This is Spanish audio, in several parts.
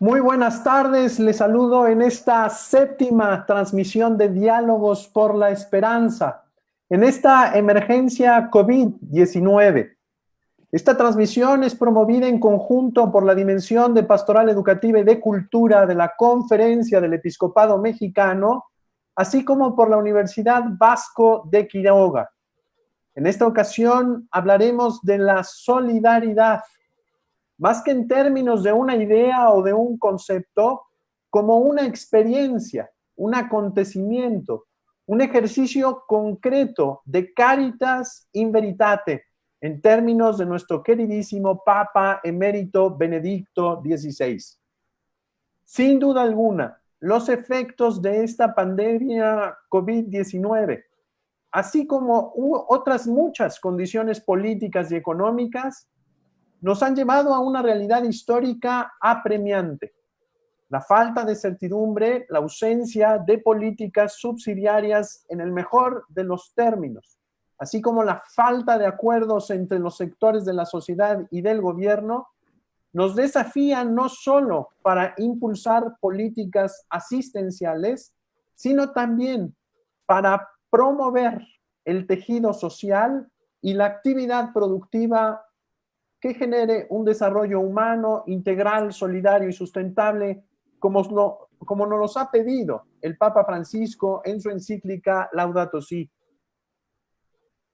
Muy buenas tardes, les saludo en esta séptima transmisión de Diálogos por la Esperanza, en esta emergencia COVID-19. Esta transmisión es promovida en conjunto por la Dimensión de Pastoral Educativa y de Cultura de la Conferencia del Episcopado Mexicano, así como por la Universidad Vasco de Quiroga. En esta ocasión hablaremos de la solidaridad, más que en términos de una idea o de un concepto, como una experiencia, un acontecimiento, un ejercicio concreto de caritas in veritate, en términos de nuestro queridísimo Papa Emérito Benedicto XVI. Sin duda alguna, los efectos de esta pandemia COVID-19, así como otras muchas condiciones políticas y económicas, nos han llevado a una realidad histórica apremiante. La falta de certidumbre, la ausencia de políticas subsidiarias en el mejor de los términos, así como la falta de acuerdos entre los sectores de la sociedad y del gobierno, nos desafían no solo para impulsar políticas asistenciales, sino también para promover el tejido social y la actividad productiva que genere un desarrollo humano, integral, solidario y sustentable, como nos los ha pedido el Papa Francisco en su encíclica Laudato Si.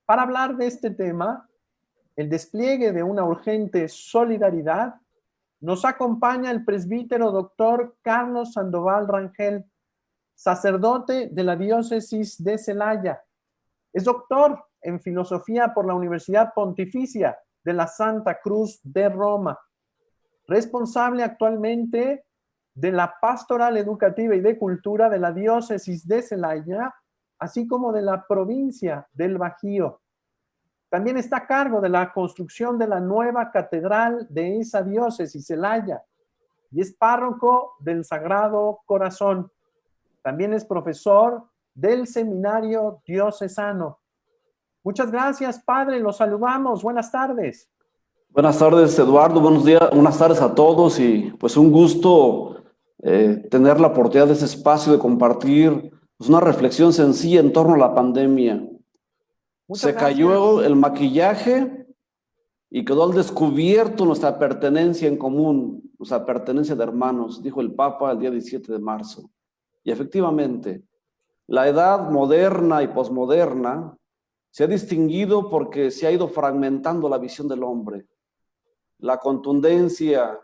Para hablar de este tema, el despliegue de una urgente solidaridad, nos acompaña el presbítero doctor Carlos Sandoval Rangel, sacerdote de la diócesis de Celaya. Es doctor en filosofía por la Universidad Pontificia de la Santa Cruz de Roma, responsable actualmente de la Pastoral Educativa y de Cultura de la Diócesis de Celaya, así como de la provincia del Bajío. También está a cargo de la construcción de la nueva catedral de esa diócesis, Celaya, y es párroco del Sagrado Corazón. También es profesor del Seminario Diocesano. Muchas gracias, padre, los saludamos. Buenas tardes. Buenas tardes, Eduardo. Buenos días, buenas tardes a todos y pues un gusto tener la oportunidad de este espacio de compartir pues, una reflexión sencilla en torno a la pandemia. Se cayó el maquillaje y quedó al descubierto nuestra pertenencia en común, nuestra pertenencia de hermanos, dijo el Papa el día 17 de marzo. Y efectivamente, la edad moderna y posmoderna se ha distinguido porque se ha ido fragmentando la visión del hombre. La contundencia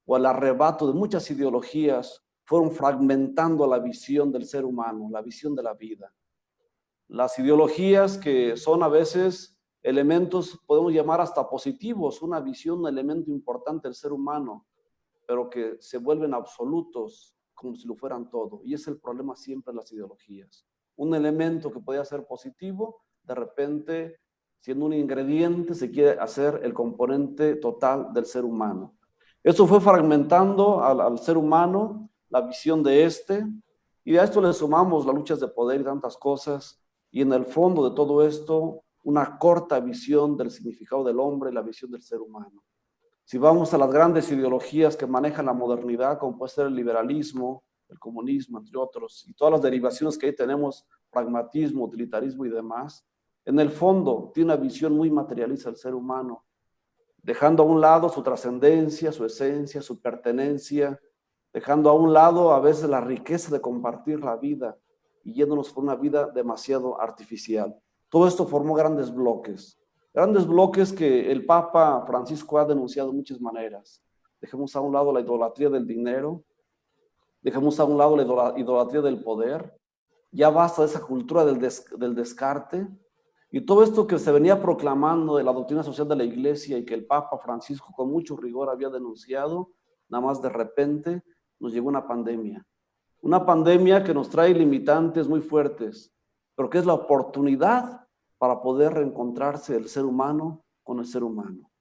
o el arrebato de muchas ideologías fueron fragmentando la visión del ser humano, la visión de la vida. Las ideologías que son a veces elementos, podemos llamar hasta positivos, una visión, un elemento importante del ser humano, pero que se vuelven absolutos como si lo fueran todo. Y es el problema siempre de las ideologías. Un elemento que podía ser positivo, de repente, siendo un ingrediente, se quiere hacer el componente total del ser humano. Eso fue fragmentando al ser humano, la visión de y a esto le sumamos las luchas de poder y tantas cosas, y en el fondo de todo esto, una corta visión del significado del hombre y la visión del ser humano. Si vamos a las grandes ideologías que manejan la modernidad, como puede ser el liberalismo, el comunismo, entre otros, y todas las derivaciones que ahí tenemos, pragmatismo, utilitarismo y demás, en el fondo tiene una visión muy materialista del ser humano, dejando a un lado su trascendencia, su esencia, su pertenencia, dejando a un lado a veces la riqueza de compartir la vida y yéndonos por una vida demasiado artificial. Todo esto formó grandes bloques que el Papa Francisco ha denunciado de muchas maneras. Dejemos a un lado la idolatría del dinero, dejemos a un lado la idolatría del poder, ya basta de esa cultura del descarte, y todo esto que se venía proclamando de la doctrina social de la Iglesia y que el Papa Francisco con mucho rigor había denunciado, nada más de repente nos llegó una pandemia que nos trae limitantes muy fuertes, pero que es la oportunidad para poder reencontrarse el ser humano con el ser humano.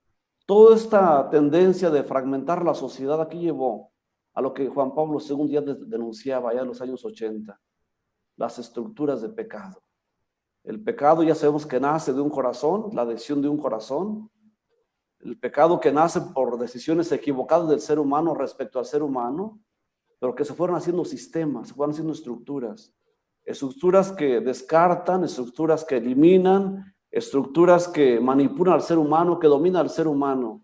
Toda esta tendencia de fragmentar la sociedad aquí llevó a lo que Juan Pablo II ya denunciaba ya en los años 80, las estructuras de pecado. El pecado ya sabemos que nace de un corazón, la adhesión de un corazón, el pecado que nace por decisiones equivocadas del ser humano respecto al ser humano, pero que se fueron haciendo sistemas, se fueron haciendo estructuras que descartan, estructuras que eliminan, estructuras que manipulan al ser humano, que dominan al ser humano.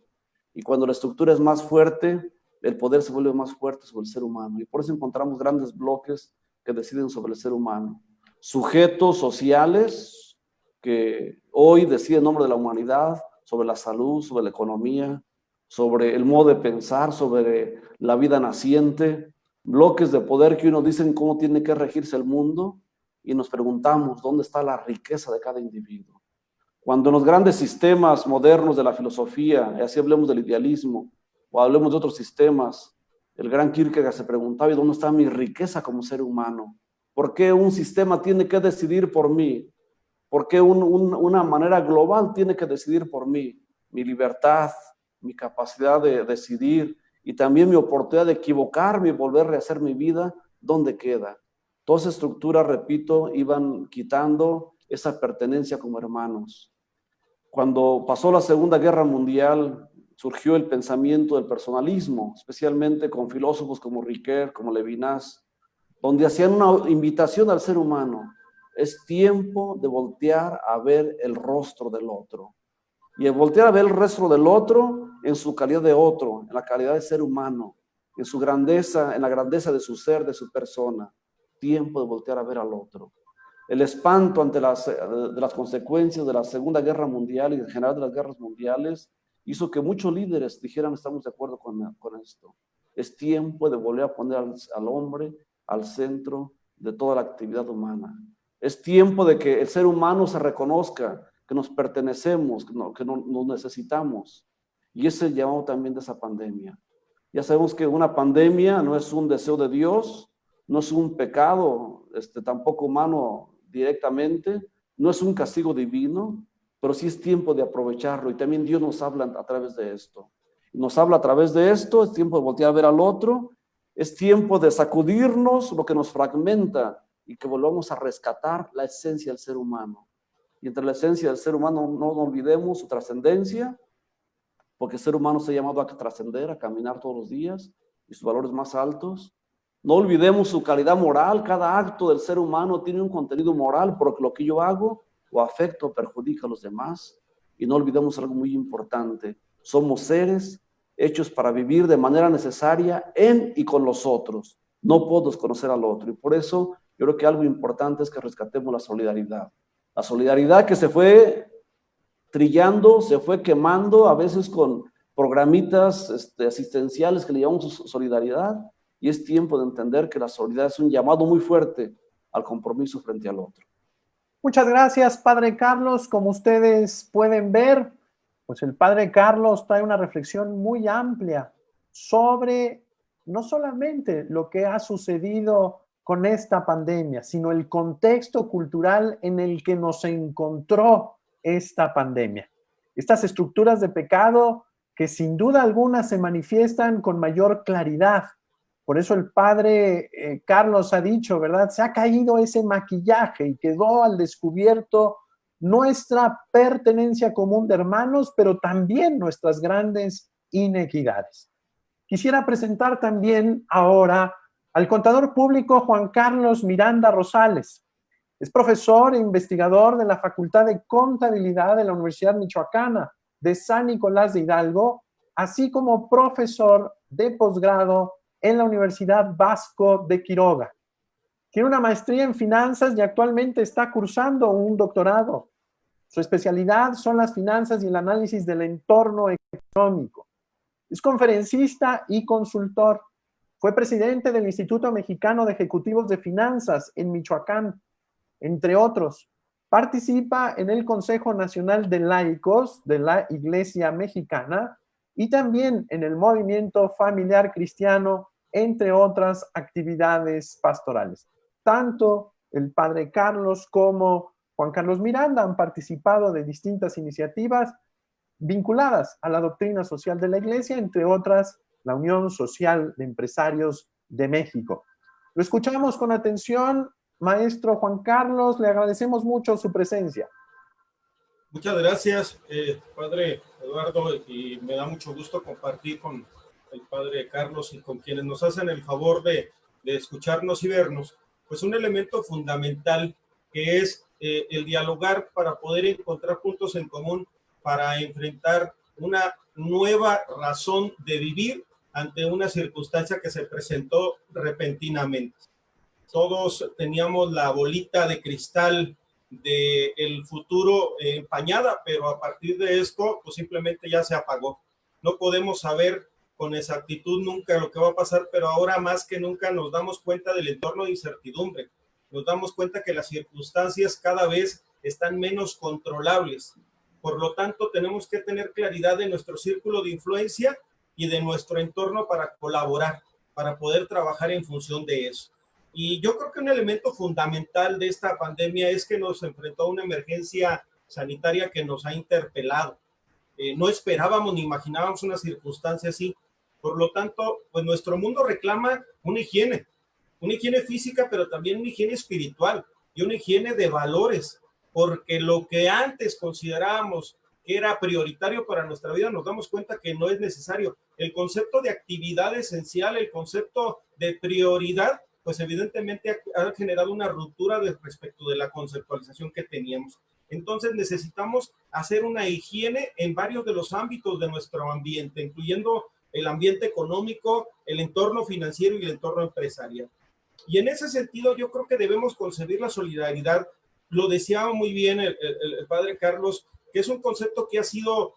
Y cuando la estructura es más fuerte, el poder se vuelve más fuerte sobre el ser humano. Y por eso encontramos grandes bloques que deciden sobre el ser humano. Sujetos sociales que hoy deciden en nombre de la humanidad, sobre la salud, sobre la economía, sobre el modo de pensar, sobre la vida naciente. Bloques de poder que uno dicen cómo tiene que regirse el mundo y nos preguntamos dónde está la riqueza de cada individuo. Cuando en los grandes sistemas modernos de la filosofía, y así hablemos del idealismo, o hablemos de otros sistemas, el gran Kierkegaard se preguntaba, ¿y dónde está mi riqueza como ser humano? ¿Por qué un sistema tiene que decidir por mí? ¿Por qué una manera global tiene que decidir por mí? Mi libertad, mi capacidad de decidir y también mi oportunidad de equivocarme y volver a rehacer mi vida, ¿dónde queda? Todas esas estructuras, repito, iban quitando esa pertenencia como hermanos. Cuando pasó la Segunda Guerra Mundial, surgió el pensamiento del personalismo, especialmente con filósofos como Ricoeur, como Levinas, donde hacían una invitación al ser humano. Es tiempo de voltear a ver el rostro del otro. Y el voltear a ver el rostro del otro en su calidad de otro, en la calidad de ser humano, en su grandeza, en la grandeza de su ser, de su persona. Tiempo de voltear a ver al otro. El espanto ante las consecuencias de la Segunda Guerra Mundial y en general de las guerras mundiales hizo que muchos líderes dijeran, estamos de acuerdo con esto. Es tiempo de volver a poner al hombre al centro de toda la actividad humana. Es tiempo de que el ser humano se reconozca que nos pertenecemos, que nos necesitamos. Y ese es el llamado también de esa pandemia. Ya sabemos que una pandemia no es un deseo de Dios, no es un pecado, tampoco humano directamente, no es un castigo divino, pero sí es tiempo de aprovecharlo. Y también Dios nos habla a través de esto. Nos habla a través de esto, es tiempo de voltear a ver al otro, es tiempo de sacudirnos lo que nos fragmenta y que volvamos a rescatar la esencia del ser humano. Y entre la esencia del ser humano no olvidemos su trascendencia, porque el ser humano se ha llamado a trascender, a caminar todos los días y sus valores más altos. No olvidemos su calidad moral. Cada acto del ser humano tiene un contenido moral, porque lo que yo hago o afecto o perjudica a los demás. Y no olvidemos algo muy importante. Somos seres hechos para vivir de manera necesaria en y con los otros. No puedo desconocer al otro. Y por eso yo creo que algo importante es que rescatemos la solidaridad. La solidaridad que se fue trillando, se fue quemando, a veces con programitas asistenciales que le llamamos solidaridad, y es tiempo de entender que la solidaridad es un llamado muy fuerte al compromiso frente al otro. Muchas gracias, Padre Carlos. Como ustedes pueden ver, pues el Padre Carlos trae una reflexión muy amplia sobre no solamente lo que ha sucedido con esta pandemia, sino el contexto cultural en el que nos encontró esta pandemia. Estas estructuras de pecado que sin duda alguna se manifiestan con mayor claridad. Por eso el Padre Carlos ha dicho, ¿verdad? Se ha caído ese maquillaje y quedó al descubierto nuestra pertenencia común de hermanos, pero también nuestras grandes inequidades. Quisiera presentar también ahora al contador público Juan Carlos Miranda Rosales. Es profesor e investigador de la Facultad de Contabilidad de la Universidad Michoacana de San Nicolás de Hidalgo, así como profesor de posgrado en la Universidad Vasco de Quiroga. Tiene una maestría en finanzas y actualmente está cursando un doctorado. Su especialidad son las finanzas y el análisis del entorno económico. Es conferencista y consultor. Fue presidente del Instituto Mexicano de Ejecutivos de Finanzas en Michoacán, entre otros. Participa en el Consejo Nacional de Laicos de la Iglesia Mexicana y también en el Movimiento Familiar Cristiano, entre otras actividades pastorales. Tanto el Padre Carlos como Juan Carlos Miranda han participado de distintas iniciativas vinculadas a la doctrina social de la Iglesia, entre otras, la Unión Social de Empresarios de México. Lo escuchamos con atención, maestro Juan Carlos, le agradecemos mucho su presencia. Muchas gracias, padre Eduardo, y me da mucho gusto compartir con el padre Carlos y con quienes nos hacen el favor de escucharnos y vernos, pues un elemento fundamental que es el dialogar para poder encontrar puntos en común para enfrentar una nueva razón de vivir ante una circunstancia que se presentó repentinamente. Todos teníamos la bolita de cristal del futuro empañada, pero a partir de esto, pues simplemente ya se apagó. No podemos saber con exactitud nunca lo que va a pasar, pero ahora más que nunca nos damos cuenta del entorno de incertidumbre. Nos damos cuenta que las circunstancias cada vez están menos controlables. Por lo tanto, tenemos que tener claridad de nuestro círculo de influencia y de nuestro entorno para colaborar, para poder trabajar en función de eso. Y yo creo que un elemento fundamental de esta pandemia es que nos enfrentó a una emergencia sanitaria que nos ha interpelado. No esperábamos ni imaginábamos una circunstancia así. Por lo tanto, pues nuestro mundo reclama una higiene física, pero también una higiene espiritual y una higiene de valores, porque lo que antes considerábamos que era prioritario para nuestra vida, nos damos cuenta que no es necesario. El concepto de actividad esencial, el concepto de prioridad, pues evidentemente ha generado una ruptura respecto de la conceptualización que teníamos. Entonces necesitamos hacer una higiene en varios de los ámbitos de nuestro ambiente, incluyendo el ambiente económico, el entorno financiero y el entorno empresarial. Y en ese sentido yo creo que debemos concebir la solidaridad. Lo decía muy bien el padre Carlos, que es un concepto que ha sido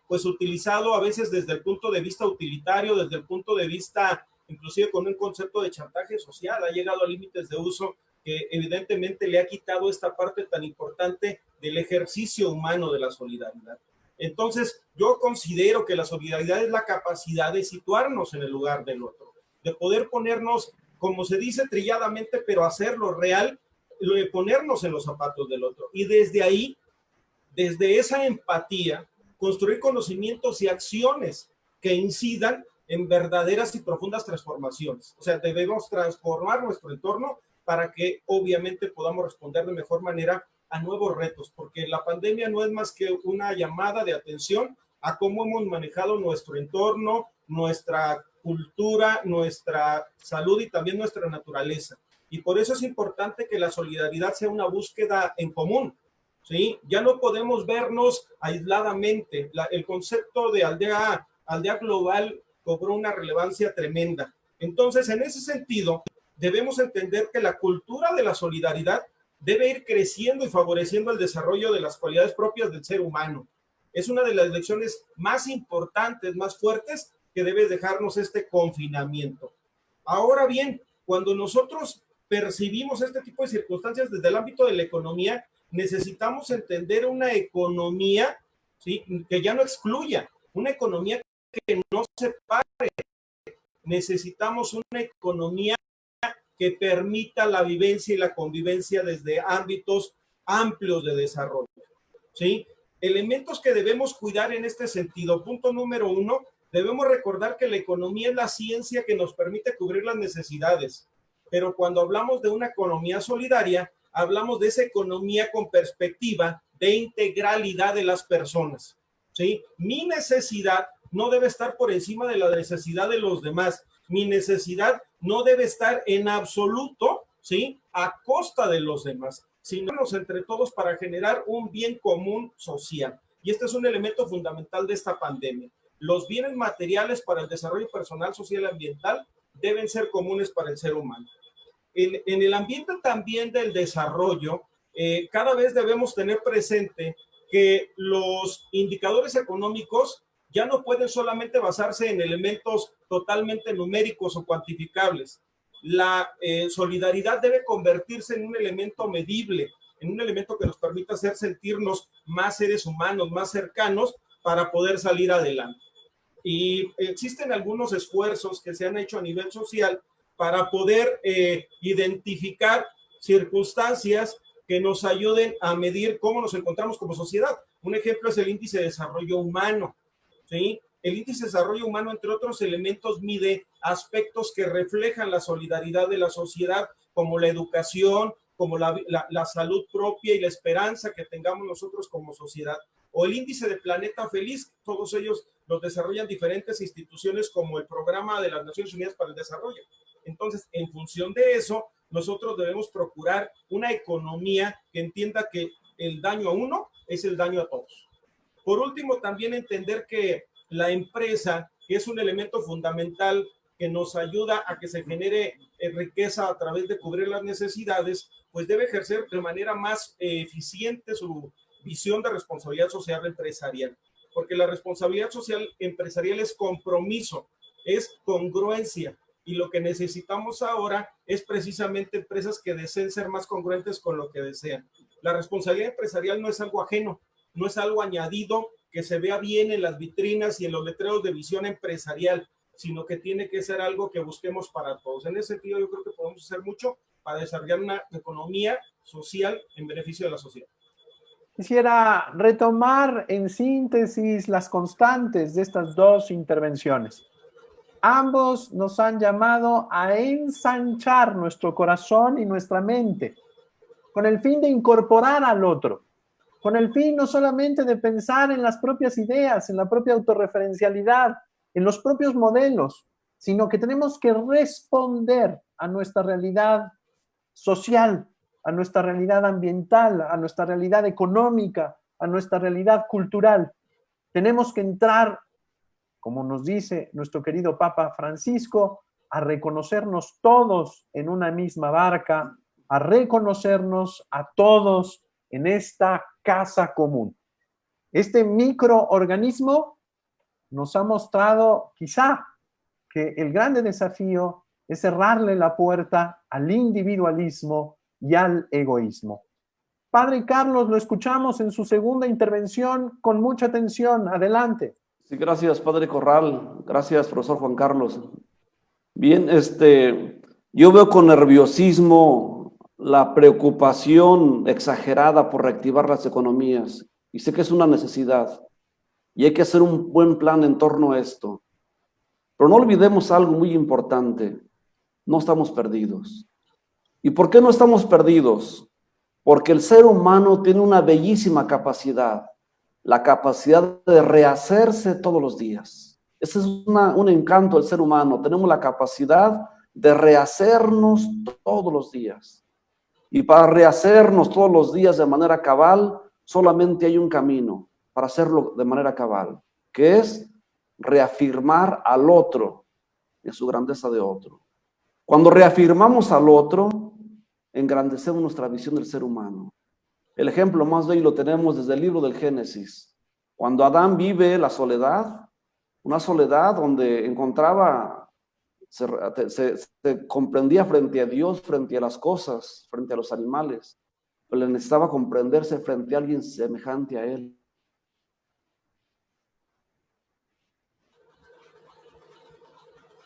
pues utilizado a veces desde el punto de vista utilitario, desde el punto de vista inclusive con un concepto de chantaje social, ha llegado a límites de uso que evidentemente le ha quitado esta parte tan importante del ejercicio humano de la solidaridad. Entonces, yo considero que la solidaridad es la capacidad de situarnos en el lugar del otro, de poder ponernos, como se dice trilladamente, pero hacerlo real, ponernos en los zapatos del otro. Y desde ahí, desde esa empatía, construir conocimientos y acciones que incidan en verdaderas y profundas transformaciones. O sea, debemos transformar nuestro entorno para que obviamente podamos responder de mejor manera a nuevos retos, porque la pandemia no es más que una llamada de atención a cómo hemos manejado nuestro entorno, nuestra cultura, nuestra salud y también nuestra naturaleza. Y por eso es importante que la solidaridad sea una búsqueda en común, ¿sí? Ya no podemos vernos aisladamente. El concepto de aldea global cobró una relevancia tremenda. Entonces, en ese sentido, debemos entender que la cultura de la solidaridad debe ir creciendo y favoreciendo el desarrollo de las cualidades propias del ser humano. Es una de las lecciones más importantes, más fuertes que debe dejarnos este confinamiento. Ahora bien, cuando nosotros percibimos este tipo de circunstancias desde el ámbito de la economía, necesitamos entender una economía, ¿sí?, que ya no excluya, una economía que no separe. Necesitamos una economía que permita la vivencia y la convivencia desde ámbitos amplios de desarrollo, ¿sí? Elementos que debemos cuidar en este sentido. Punto número 1, debemos recordar que la economía es la ciencia que nos permite cubrir las necesidades, pero cuando hablamos de una economía solidaria, hablamos de esa economía con perspectiva de integralidad de las personas, ¿sí? Mi necesidad no debe estar por encima de la necesidad de los demás. Mi necesidad no debe estar en absoluto, ¿sí?, a costa de los demás, sino entre todos para generar un bien común social. Y este es un elemento fundamental de esta pandemia. Los bienes materiales para el desarrollo personal, social y ambiental deben ser comunes para el ser humano. En el ambiente también del desarrollo, cada vez debemos tener presente que los indicadores económicos ya no pueden solamente basarse en elementos totalmente numéricos o cuantificables. La solidaridad debe convertirse en un elemento medible, en un elemento que nos permita hacer sentirnos más seres humanos, más cercanos para poder salir adelante. Y existen algunos esfuerzos que se han hecho a nivel social para poder identificar circunstancias que nos ayuden a medir cómo nos encontramos como sociedad. Un ejemplo es el índice de desarrollo humano, ¿sí? El índice de desarrollo humano, entre otros elementos, mide aspectos que reflejan la solidaridad de la sociedad, como la educación, como la salud propia y la esperanza que tengamos nosotros como sociedad, o el índice de Planeta Feliz, todos ellos los desarrollan diferentes instituciones como el Programa de las Naciones Unidas para el Desarrollo. Entonces, en función de eso, nosotros debemos procurar una economía que entienda que el daño a uno es el daño a todos. Por último, también entender que la empresa, que es un elemento fundamental que nos ayuda a que se genere riqueza a través de cubrir las necesidades, pues debe ejercer de manera más eficiente su visión de responsabilidad social empresarial, porque la responsabilidad social empresarial es compromiso, es congruencia, y lo que necesitamos ahora es precisamente empresas que deseen ser más congruentes con lo que desean. La responsabilidad empresarial no es algo ajeno, no es algo añadido que se vea bien en las vitrinas y en los letreros de visión empresarial, sino que tiene que ser algo que busquemos para todos. En ese sentido, yo creo que podemos hacer mucho para desarrollar una economía social en beneficio de la sociedad. Quisiera retomar en síntesis las constantes de estas dos intervenciones. Ambos nos han llamado a ensanchar nuestro corazón y nuestra mente con el fin de incorporar al otro, con el fin no solamente de pensar en las propias ideas, en la propia autorreferencialidad, en los propios modelos, sino que tenemos que responder a nuestra realidad social, a nuestra realidad ambiental, a nuestra realidad económica, a nuestra realidad cultural. Tenemos que entrar, como nos dice nuestro querido Papa Francisco, a reconocernos todos en una misma barca, a reconocernos a todos en esta casa común. Este microorganismo nos ha mostrado quizá que el grande desafío es cerrarle la puerta al individualismo y al egoísmo. Padre Carlos, lo escuchamos en su segunda intervención con mucha atención. Adelante. Sí, gracias, Padre Corral. Gracias, profesor Juan Carlos. Bien, yo veo con nerviosismo la preocupación exagerada por reactivar las economías, y sé que es una necesidad, y hay que hacer un buen plan en torno a esto. Pero no olvidemos algo muy importante: no estamos perdidos. ¿Y por qué no estamos perdidos? Porque el ser humano tiene una bellísima capacidad, la capacidad de rehacerse todos los días. Ese es un encanto del ser humano. Tenemos la capacidad de rehacernos todos los días. Y para rehacernos todos los días de manera cabal, solamente hay un camino para hacerlo de manera cabal, que es reafirmar al otro en su grandeza de otro. Cuando reafirmamos al otro, engrandecemos nuestra visión del ser humano. El ejemplo más bello lo tenemos desde el libro del Génesis. Cuando Adán vive la soledad, una soledad donde encontraba, se comprendía frente a Dios, frente a las cosas, frente a los animales, pero le necesitaba comprenderse frente a alguien semejante a él.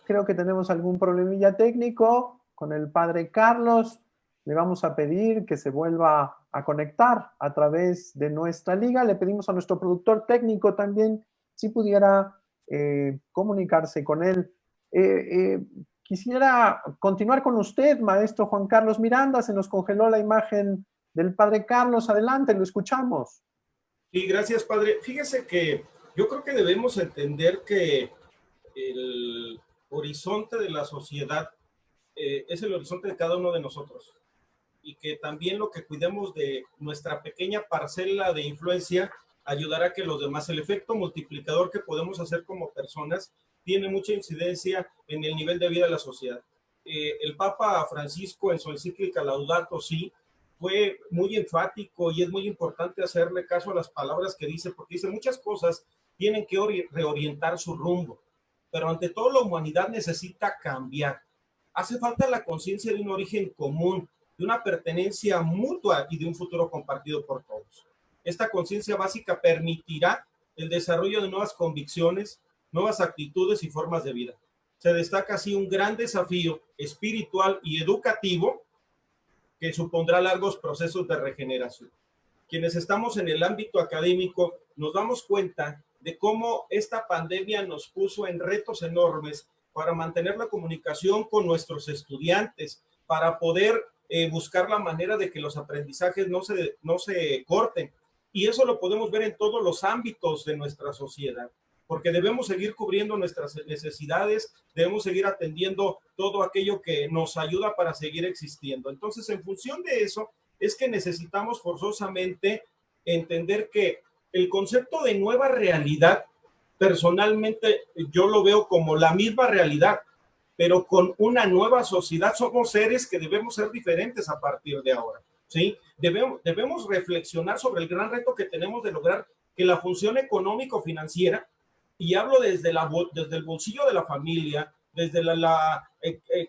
Creo que tenemos algún problemilla técnico con el Padre Carlos. Le vamos a pedir que se vuelva a conectar a través de nuestra liga. Le pedimos a nuestro productor técnico también si pudiera comunicarse con él. Quisiera continuar con usted, maestro Juan Carlos Miranda. Se nos congeló la imagen del Padre Carlos. Adelante, lo escuchamos. Sí, gracias, Padre. Fíjese que yo creo que debemos entender que el horizonte de la sociedad es el horizonte de cada uno de nosotros, y que también lo que cuidemos de nuestra pequeña parcela de influencia ayudará a que los demás, el efecto multiplicador que podemos hacer como personas, tiene mucha incidencia en el nivel de vida de la sociedad. El Papa Francisco, en su encíclica Laudato Si, fue muy enfático, y es muy importante hacerle caso a las palabras que dice, porque dice muchas cosas tienen que reorientar su rumbo, pero ante todo la humanidad necesita cambiar. Hace falta la conciencia de un origen común, de una pertenencia mutua y de un futuro compartido por todos. Esta conciencia básica permitirá el desarrollo de nuevas convicciones, nuevas actitudes y formas de vida. Se destaca así un gran desafío espiritual y educativo que supondrá largos procesos de regeneración. Quienes estamos en el ámbito académico nos damos cuenta de cómo esta pandemia nos puso en retos enormes para mantener la comunicación con nuestros estudiantes, para poder buscar la manera de que los aprendizajes no se corten. Y eso lo podemos ver en todos los ámbitos de nuestra sociedad, porque debemos seguir cubriendo nuestras necesidades, debemos seguir atendiendo todo aquello que nos ayuda para seguir existiendo. Entonces, en función de eso, es que necesitamos forzosamente entender que el concepto de nueva realidad, personalmente yo lo veo como la misma realidad, pero con una nueva sociedad. Somos seres que debemos ser diferentes a partir de ahora, ¿sí? Debemos reflexionar sobre el gran reto que tenemos de lograr que la función económico-financiera, y hablo desde el bolsillo de la familia, desde la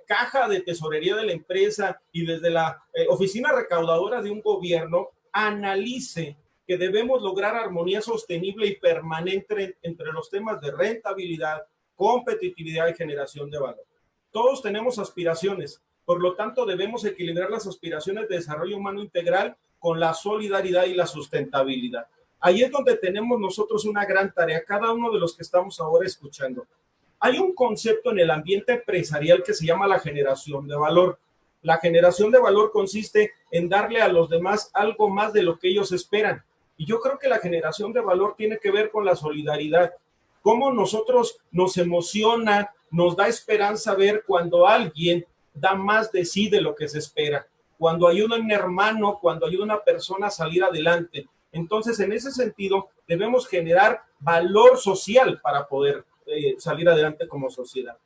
caja de tesorería de la empresa y desde la oficina recaudadora de un gobierno, analice que debemos lograr armonía sostenible y permanente entre los temas de rentabilidad, competitividad y generación de valor. Todos tenemos aspiraciones, por lo tanto debemos equilibrar las aspiraciones de desarrollo humano integral con la solidaridad y la sustentabilidad. Ahí es donde tenemos nosotros una gran tarea, cada uno de los que estamos ahora escuchando. Hay un concepto en el ambiente empresarial que se llama la generación de valor. La generación de valor consiste en darle a los demás algo más de lo que ellos esperan. Y yo creo que la generación de valor tiene que ver con la solidaridad. Cómo nosotros nos emociona, nos da esperanza ver cuando alguien da más de sí de lo que se espera, cuando ayuda a un hermano, cuando ayuda a una persona a salir adelante. Entonces, en ese sentido, debemos generar valor social para poder salir adelante como sociedad.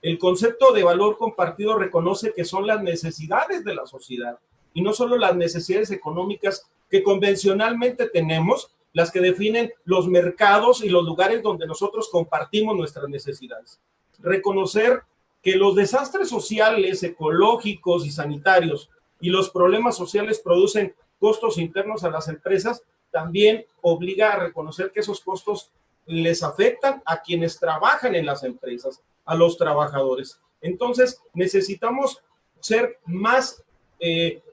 El concepto de valor compartido reconoce que son las necesidades de la sociedad y no solo las necesidades económicas que convencionalmente tenemos, las que definen los mercados y los lugares donde nosotros compartimos nuestras necesidades. Reconocer que los desastres sociales, ecológicos y sanitarios y los problemas sociales producen costos internos a las empresas, también obliga a reconocer que esos costos les afectan a quienes trabajan en las empresas, a los trabajadores. Entonces, necesitamos ser más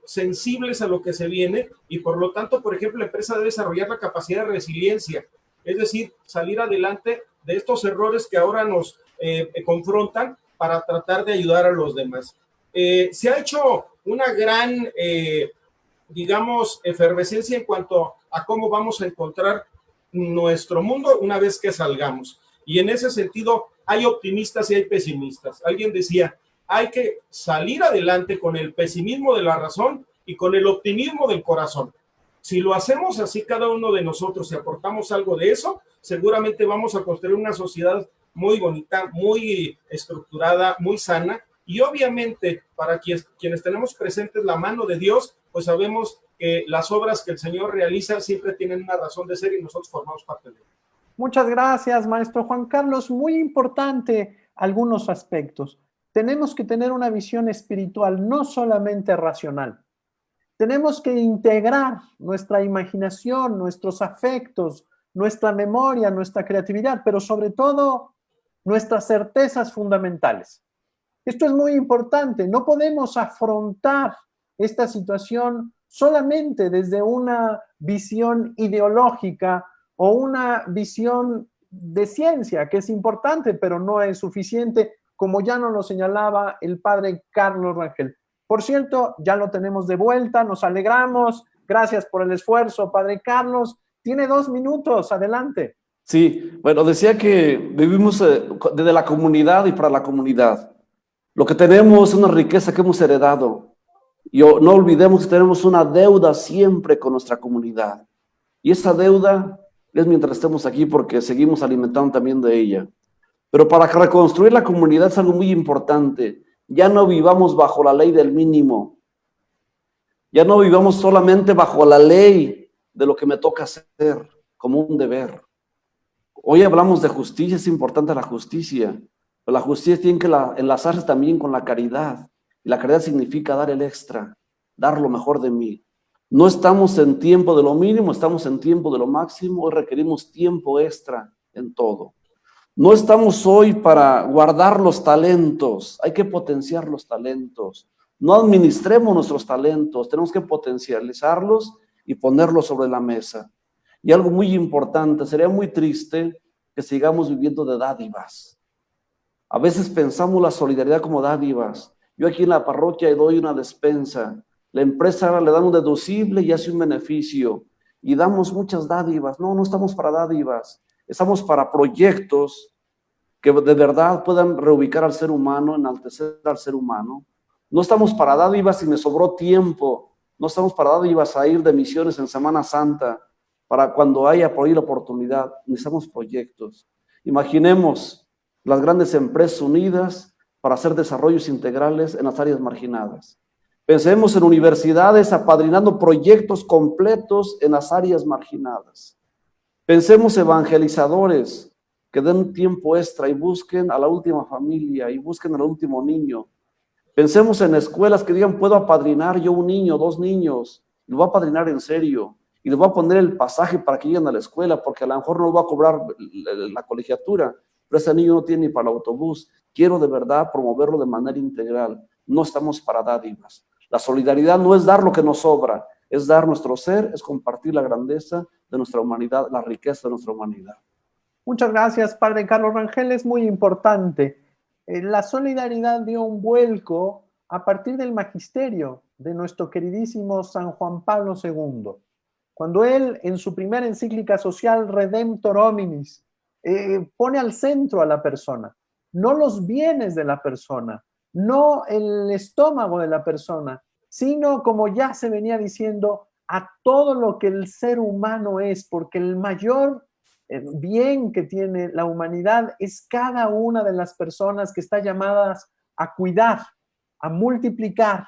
sensibles a lo que se viene y por lo tanto, por ejemplo, la empresa debe desarrollar la capacidad de resiliencia, es decir, salir adelante de estos errores que ahora nos confrontan para tratar de ayudar a los demás. Se ha hecho una gran, digamos, efervescencia en cuanto a cómo vamos a encontrar nuestro mundo una vez que salgamos. Y en ese sentido, hay optimistas y hay pesimistas. Alguien decía, hay que salir adelante con el pesimismo de la razón y con el optimismo del corazón. Si lo hacemos así cada uno de nosotros y aportamos algo de eso, seguramente vamos a construir una sociedad muy bonita, muy estructurada, muy sana. Y obviamente, para quienes tenemos presentes la mano de Dios, pues sabemos que las obras que el Señor realiza siempre tienen una razón de ser y nosotros formamos parte de ello. Muchas gracias, maestro Juan Carlos. Muy importante algunos aspectos. Tenemos que tener una visión espiritual, no solamente racional. Tenemos que integrar nuestra imaginación, nuestros afectos, nuestra memoria, nuestra creatividad, pero sobre todo nuestras certezas fundamentales. Esto es muy importante. No podemos afrontar esta situación solamente desde una visión ideológica o una visión de ciencia, que es importante, pero no es suficiente, como ya nos lo señalaba el padre Carlos Rangel. Por cierto, ya lo tenemos de vuelta, nos alegramos. Gracias por el esfuerzo, padre Carlos. Tiene 2 minutos, adelante. Sí, bueno, decía que vivimos desde la comunidad y para la comunidad. Lo que tenemos es una riqueza que hemos heredado. Y no olvidemos que tenemos una deuda siempre con nuestra comunidad. Y esa deuda es mientras estemos aquí porque seguimos alimentando también de ella. Pero para reconstruir la comunidad es algo muy importante. Ya no vivamos bajo la ley del mínimo. Ya no vivamos solamente bajo la ley de lo que me toca hacer como un deber. Hoy hablamos de justicia, es importante la justicia. Pero la justicia tiene que enlazarse también con la caridad. Y la caridad significa dar el extra, dar lo mejor de mí. No estamos en tiempo de lo mínimo, estamos en tiempo de lo máximo. Hoy requerimos tiempo extra en todo. No estamos hoy para guardar los talentos, hay que potenciar los talentos. No administremos nuestros talentos, tenemos que potencializarlos y ponerlos sobre la mesa. Y algo muy importante, sería muy triste que sigamos viviendo de dádivas. A veces pensamos la solidaridad como dádivas Yo aquí en la parroquia doy una despensa. La empresa le da un deducible y hace un beneficio. Y damos muchas dádivas. No, no estamos para dádivas. Estamos para proyectos que de verdad puedan reubicar al ser humano, enaltecer al ser humano. No estamos para dádivas si me sobró tiempo. No estamos para dádivas a ir de misiones en Semana Santa, para cuando haya por ahí la oportunidad. Necesitamos proyectos. Imaginemos las grandes empresas unidas para hacer desarrollos integrales en las áreas marginadas. Pensemos en universidades apadrinando proyectos completos en las áreas marginadas. Pensemos evangelizadores que den tiempo extra y busquen a la última familia y busquen al último niño. Pensemos en escuelas que digan, puedo apadrinar yo un niño, 2 niños, lo voy a apadrinar en serio y les voy a poner el pasaje para que lleguen a la escuela, porque a lo mejor no va a cobrar la colegiatura, pero ese niño no tiene ni para el autobús. Quiero de verdad promoverlo de manera integral. No estamos para dádivas. La solidaridad no es dar lo que nos sobra, es dar nuestro ser, es compartir la grandeza de nuestra humanidad, la riqueza de nuestra humanidad. Muchas gracias, Padre Carlos Rangel, es muy importante. La solidaridad dio un vuelco a partir del magisterio de nuestro queridísimo San Juan Pablo II, cuando él, en su primera encíclica social, Redemptor Hominis, pone al centro a la persona, no los bienes de la persona, no el estómago de la persona, sino, como ya se venía diciendo, a todo lo que el ser humano es, porque el mayor bien que tiene la humanidad es cada una de las personas que está llamadas a cuidar, a multiplicar,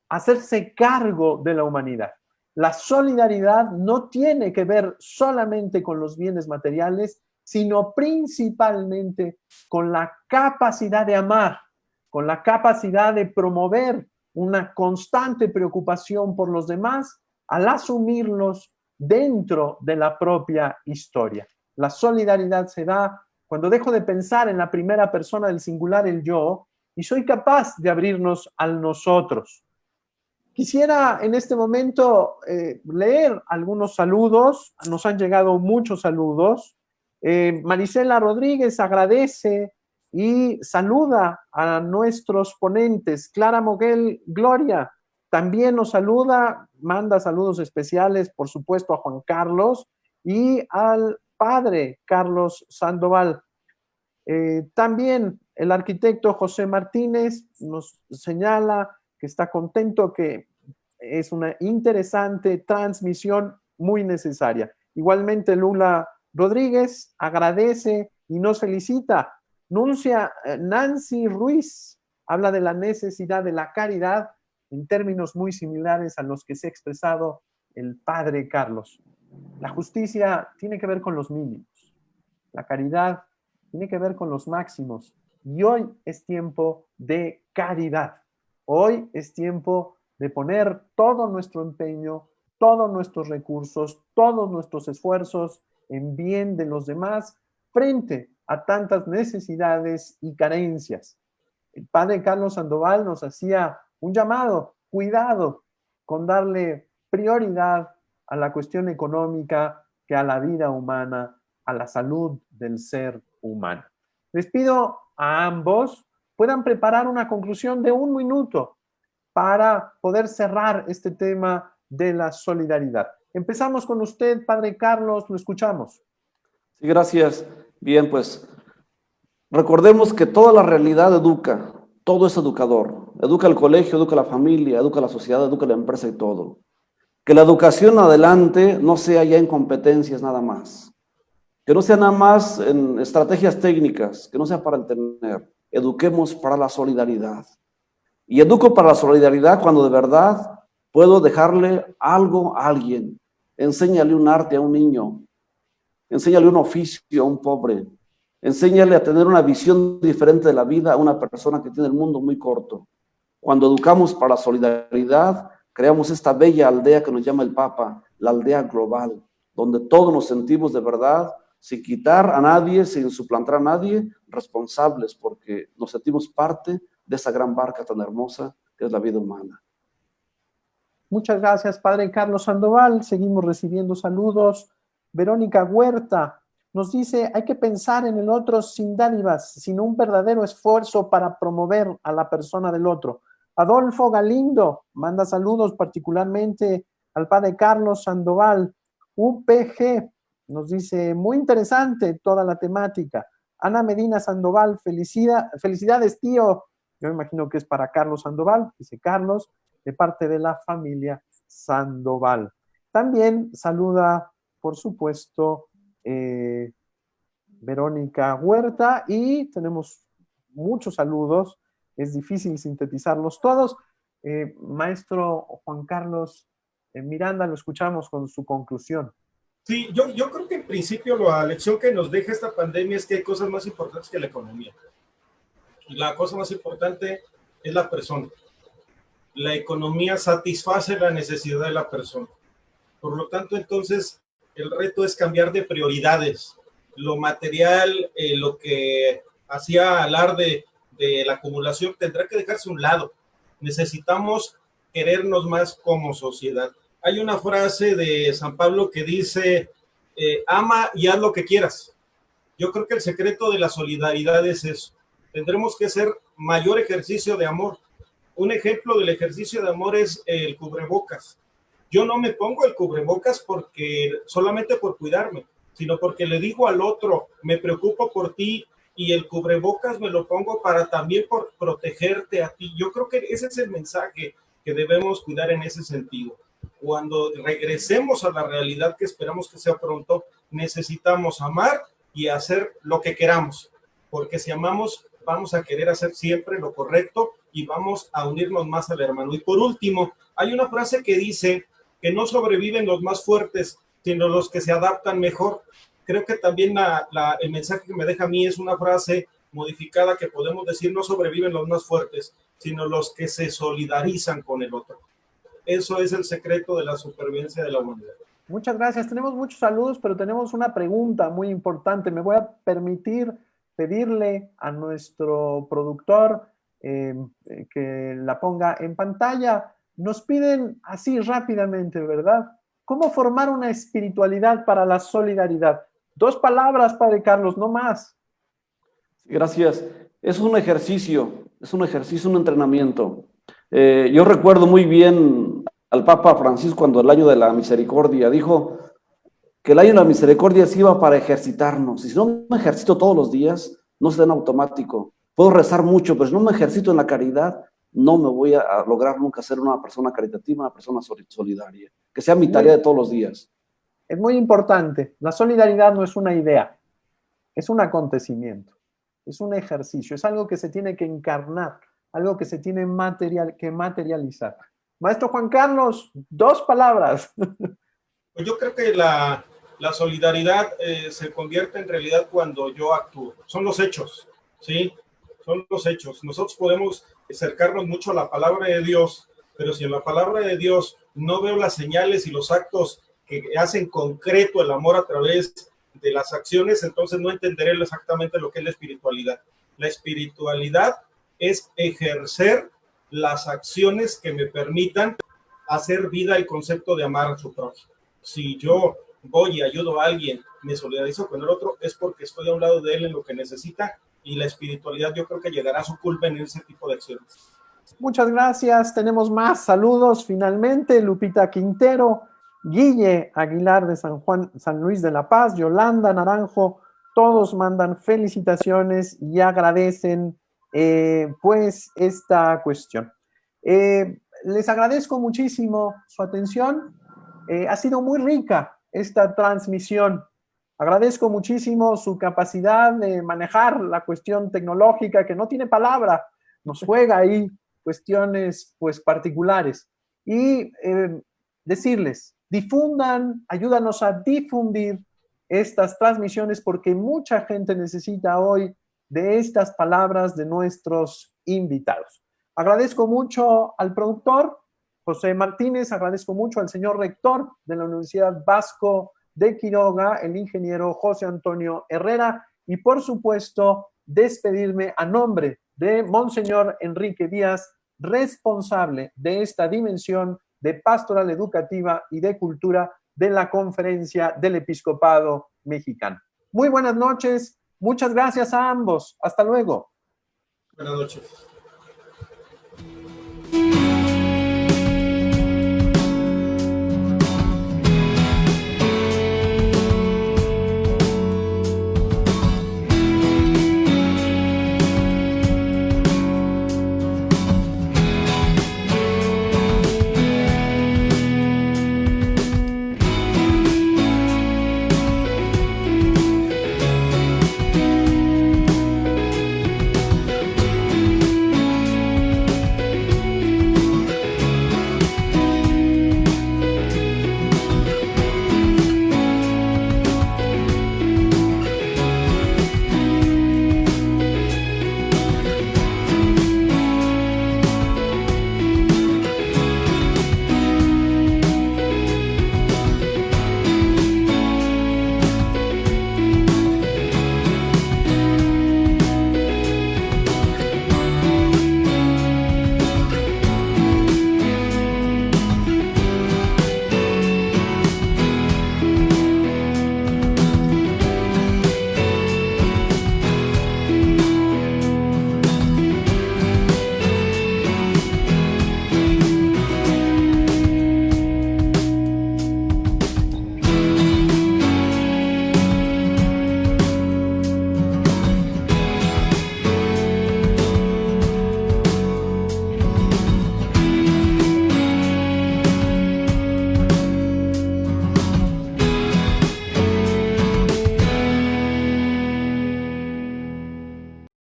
a hacerse cargo de la humanidad. La solidaridad no tiene que ver solamente con los bienes materiales, sino principalmente con la capacidad de amar, con la capacidad de promover una constante preocupación por los demás al asumirlos dentro de la propia historia. La solidaridad se da cuando dejo de pensar en la primera persona del singular, el yo, y soy capaz de abrirnos al nosotros. Quisiera en este momento leer algunos saludos. Nos han llegado muchos saludos. Marisela Rodríguez agradece y saluda a nuestros ponentes. Clara Moguel Gloria también nos saluda, manda saludos especiales, por supuesto, a Juan Carlos y al padre Carlos Sandoval. También el arquitecto José Martínez nos señala que está contento, que es una interesante transmisión muy necesaria. Igualmente Lula Rodríguez agradece y nos felicita. Nuncia Nancy Ruiz habla de la necesidad de la caridad en términos muy similares a los que se ha expresado el padre Carlos. La justicia tiene que ver con los mínimos. La caridad tiene que ver con los máximos. Y hoy es tiempo de caridad. Hoy es tiempo de poner todo nuestro empeño, todos nuestros recursos, todos nuestros esfuerzos en bien de los demás frente a tantas necesidades y carencias. El padre Carlos Sandoval nos hacía un llamado, cuidado con darle prioridad a la cuestión económica que a la vida humana, a la salud del ser humano. Les pido a ambos puedan preparar una conclusión de 1 minuto para poder cerrar este tema de la solidaridad. Empezamos con usted, padre Carlos, lo escuchamos. Sí, gracias. Bien, pues recordemos que toda la realidad educa, todo es educador. Educa el colegio, educa la familia, educa la sociedad, educa la empresa y todo. Que la educación adelante no sea ya en competencias nada más. Que no sea nada más en estrategias técnicas, que no sea para entender. Eduquemos para la solidaridad. Y educo para la solidaridad cuando de verdad puedo dejarle algo a alguien. Enséñale un arte a un niño. Enséñale un oficio a un pobre. Enséñale a tener una visión diferente de la vida a una persona que tiene el mundo muy corto. Cuando educamos para la solidaridad, creamos esta bella aldea que nos llama el Papa, la aldea global, donde todos nos sentimos de verdad, sin quitar a nadie, sin suplantar a nadie, responsables, porque nos sentimos parte de esa gran barca tan hermosa que es la vida humana. Muchas gracias, padre Carlos Sandoval. Seguimos recibiendo saludos. Verónica Huerta nos dice, hay que pensar en el otro sin dádivas, sino un verdadero esfuerzo para promover a la persona del otro. Adolfo Galindo manda saludos particularmente al padre Carlos Sandoval. UPG nos dice, muy interesante toda la temática. Ana Medina Sandoval, felicidades, tío. Yo me imagino que es para Carlos Sandoval, dice Carlos, de parte de la familia Sandoval. También saluda, por supuesto, Verónica Huerta, y tenemos muchos saludos. Es difícil sintetizarlos todos. Maestro Juan Carlos Miranda, lo escuchamos con su conclusión. Sí, yo creo que en principio la lección que nos deja esta pandemia es que hay cosas más importantes que la economía. Y la cosa más importante es la persona. La economía satisface la necesidad de la persona. Por lo tanto, entonces, el reto es cambiar de prioridades. Lo material, lo que hacía alarde de la acumulación, tendrá que dejarse a un lado. Necesitamos querernos más como sociedad. Hay una frase de San Pablo que dice, ama y haz lo que quieras. Yo creo que el secreto de la solidaridad es eso. Tendremos que hacer mayor ejercicio de amor. Un ejemplo del ejercicio de amor es el cubrebocas. Yo no me pongo el cubrebocas solamente por cuidarme, sino porque le digo al otro, me preocupo por ti, y el cubrebocas me lo pongo para también por protegerte a ti. Yo creo que ese es el mensaje que debemos cuidar en ese sentido. Cuando regresemos a la realidad que esperamos que sea pronto, necesitamos amar y hacer lo que queramos, porque si amamos, vamos a querer hacer siempre lo correcto y vamos a unirnos más al hermano. Y por último, hay una frase que dice que no sobreviven los más fuertes, sino los que se adaptan mejor. Creo que también el mensaje que me deja a mí es una frase modificada que podemos decir, no sobreviven los más fuertes, sino los que se solidarizan con el otro. Eso es el secreto de la supervivencia de la humanidad. Muchas gracias. Tenemos muchos saludos, pero tenemos una pregunta muy importante. Me voy a permitir pedirle a nuestro productor que la ponga en pantalla. Nos piden así rápidamente, ¿verdad? ¿Cómo formar una espiritualidad para la solidaridad? 2 palabras, Padre Carlos, no más. Gracias. Es un ejercicio, un entrenamiento. Yo recuerdo muy bien al Papa Francisco cuando el año de la misericordia dijo que el año de la misericordia se iba para ejercitarnos. Y si no me ejercito todos los días, no se da en automático. Puedo rezar mucho, pero si no me ejercito en la caridad, no me voy a lograr nunca ser una persona caritativa, una persona solidaria. Que sea mi tarea de todos los días. Es muy importante. La solidaridad no es una idea, es un acontecimiento, es un ejercicio, es algo que se tiene que encarnar, algo que se tiene que materializar. Maestro Juan Carlos, 2 palabras. Pues yo creo que la solidaridad se convierte en realidad cuando yo actúo. Son los hechos, ¿sí? Son los hechos. Nosotros podemos acercarnos mucho a la palabra de Dios, pero si en la palabra de Dios no veo las señales y los actos que hacen concreto el amor a través de las acciones, entonces no entenderé exactamente lo que es la espiritualidad. La espiritualidad es ejercer las acciones que me permitan hacer vida el concepto de amar a su prójimo. Si yo voy y ayudo a alguien, me solidarizo con el otro, es porque estoy a un lado de él en lo que necesita, y la espiritualidad yo creo que llegará a su culmen en ese tipo de acciones. Muchas gracias. Tenemos más saludos. Finalmente, Lupita Quintero, Guille Aguilar de San Luis de la Paz, Yolanda Naranjo, todos mandan felicitaciones y agradecen pues esta cuestión. Les agradezco muchísimo su atención. Ha sido muy rica esta transmisión. Agradezco muchísimo su capacidad de manejar la cuestión tecnológica, que no tiene palabra, nos juega ahí cuestiones pues particulares. Y decirles, difundan, ayúdanos a difundir estas transmisiones, porque mucha gente necesita hoy de estas palabras de nuestros invitados. Agradezco mucho al productor José Martínez, agradezco mucho al señor rector de la Universidad Vasco de Quiroga, el ingeniero José Antonio Herrera, y por supuesto despedirme a nombre de Monseñor Enrique Díaz, responsable de esta dimensión de pastoral educativa y de cultura de la Conferencia del Episcopado Mexicano. Muy buenas noches, muchas gracias a ambos, hasta luego. Buenas noches.